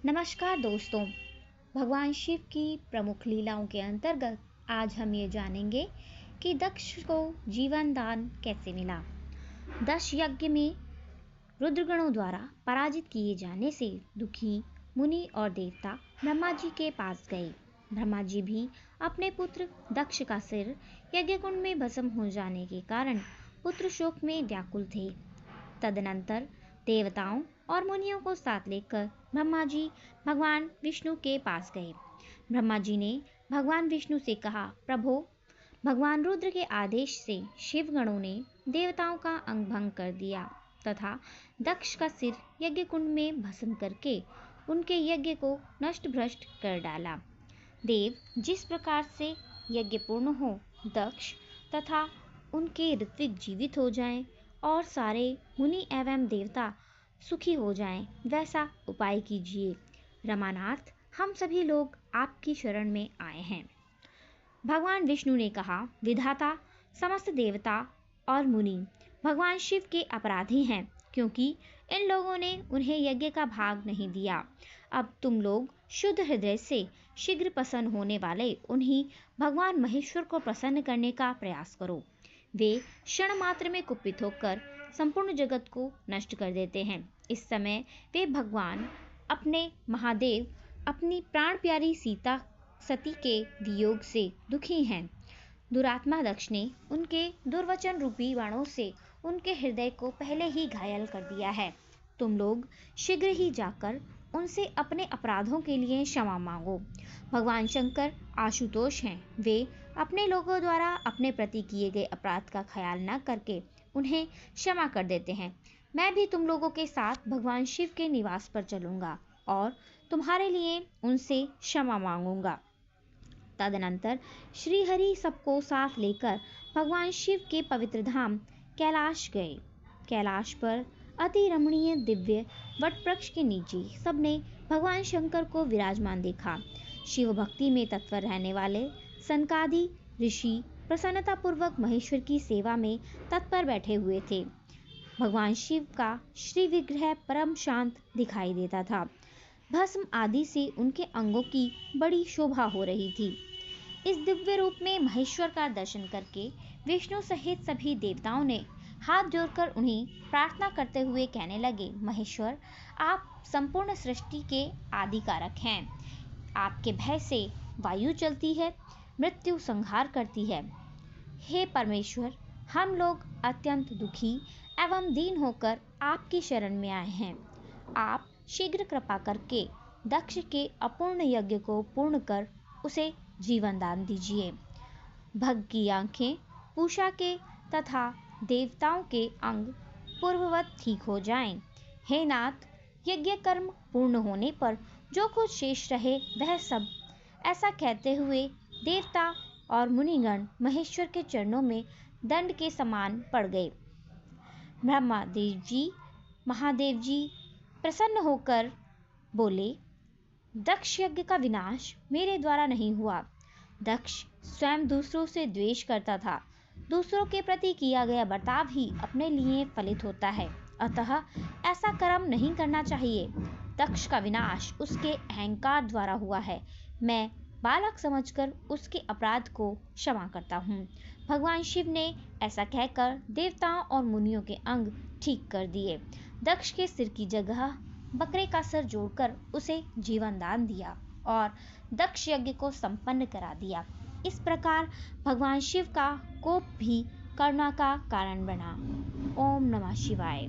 नमस्कार दोस्तों। भगवान शिव की प्रमुख लीलाओं के अंतर्गत आज हम ये जानेंगे कि दक्ष को जीवन दान कैसे मिला। दक्ष यज्ञ में रुद्रगणों द्वारा पराजित किए जाने से दुखी मुनि और देवता ब्रह्मा जी के पास गए। ब्रह्मा जी भी अपने पुत्र दक्ष का सिर यज्ञ कुंड में भस्म हो जाने के कारण पुत्र शोक में व्याकुल थे। तदनंतर देवताओं और मुनियों को साथ लेकर ब्रह्मा जी भगवान विष्णु के पास गए। ब्रह्मा जी ने भगवान विष्णु से कहा, प्रभो, भगवान रुद्र के आदेश से शिवगणों ने देवताओं का अंग भंग कर दिया तथा दक्ष का सिर यज्ञ कुंड में भस्म करके उनके यज्ञ को नष्ट भ्रष्ट कर डाला। देव जिस प्रकार से यज्ञ पूर्ण हो, दक्ष तथा उनके ऋत्विक जीवित हो जाएं और सारे मुनि एवं देवता सुखी हो जाएं, वैसा उपाय कीजिए। रमानाथ, हम सभी लोग आपकी शरण में आए हैं। भगवान विष्णु ने कहा, विधाता, समस्त देवता और मुनि भगवान शिव के अपराधी हैं, क्योंकि इन लोगों ने उन्हें यज्ञ का भाग नहीं दिया। अब तुम लोग शुद्ध हृदय से शीघ्र प्रसन्न होने वाले उन्हीं भगवान महेश्वर को प्रसन्न करने का प्रयास करो। वे क्षण मात्र में कुपित होकर संपूर्ण जगत को नष्ट कर देते हैं। इस समय वे भगवान अपने महादेव अपनी प्राण प्यारी सीता सती के वियोग से दुखी हैं। दुरात्मा दक्ष ने उनके दुर्वचन रूपी बाणों से उनके हृदय को पहले ही घायल कर दिया है। तुम लोग शीघ्र ही जाकर उनसे अपने अपराधों के लिए क्षमा मांगो। भगवान शंकर आशुतोष हैं। वे अपने लोगों द्वारा अपने प्रति किए गए अपराध का ख्याल न करके उन्हें क्षमा कर देते हैं। मैं भी तुम लोगों के साथ भगवान शिव के निवास पर चलूंगा और तुम्हारे लिए उनसे क्षमा मांगूंगा। तदनंतर श्री हरि सबको साथ लेकर भगवान शिव के पवित्र धाम कैलाश गए। कैलाश पर अति रमणीय दिव्य वट वृक्ष के नीचे सबने भगवान शंकर को विराजमान देखा। शिव भक्ति में तत्पर रहने वाले सनकादि ऋषि प्रसन्नतापूर्वक महेश्वर की सेवा में तत्पर बैठे हुए थे। भगवान शिव का श्री विग्रह परम शांत दिखाई देता था। भस्म आदि से उनके अंगों की बड़ी शोभा हो रही थी। इस दिव्य रूप में महेश्वर का दर्शन करके विष्णु सहित सभी देवताओं ने हाथ जोड़कर उन्हें प्रार्थना करते हुए कहने लगे, महेश्वर, आप संपूर्ण सृष्टि के आदि कारक हैं। आपके भय से वायु चलती है, मृत्यु संहार करती है। हे परमेश्वर, हम लोग अत्यंत दुखी एवं दीन होकर आपकी शरण में आए हैं। आप शीघ्र कृपा करके दक्ष के अपूर्ण यज्ञ को पूर्ण कर उसे जीवन दान दीजिए। भग की आंखें, पूषा के तथा देवताओं के अंग पूर्ववत ठीक हो जाएं। हे नाथ, यज्ञ कर्म पूर्ण होने पर जो कुछ शेष रहे वह सब, ऐसा कहते हुए देवता और मुनिगण महेश्वर के चरणों में दंड के समान पड़ गए। ब्रह्मादेव जी, महादेव जी प्रसन्न होकर बोले, दक्ष यज्ञ का विनाश मेरे द्वारा नहीं हुआ। दक्ष स्वयं दूसरों से द्वेष करता था। दूसरों के प्रति किया गया बर्ताव ही अपने लिए फलित होता है, अतः ऐसा कर्म नहीं करना चाहिए। दक्ष का विनाश उसके अहंकार द्वारा हुआ है। मैं बालक समझकर उसके अपराध को क्षमा करता हूँ। भगवान शिव ने ऐसा कहकर देवताओं और मुनियों के अंग ठीक कर दिए। दक्ष के सिर की जगह बकरे का सर जोड़कर उसे जीवन दान दिया और दक्ष यज्ञ को संपन्न करा दिया। इस प्रकार भगवान शिव का कोप भी करुणा का कारण बना। ओम नमः शिवाय।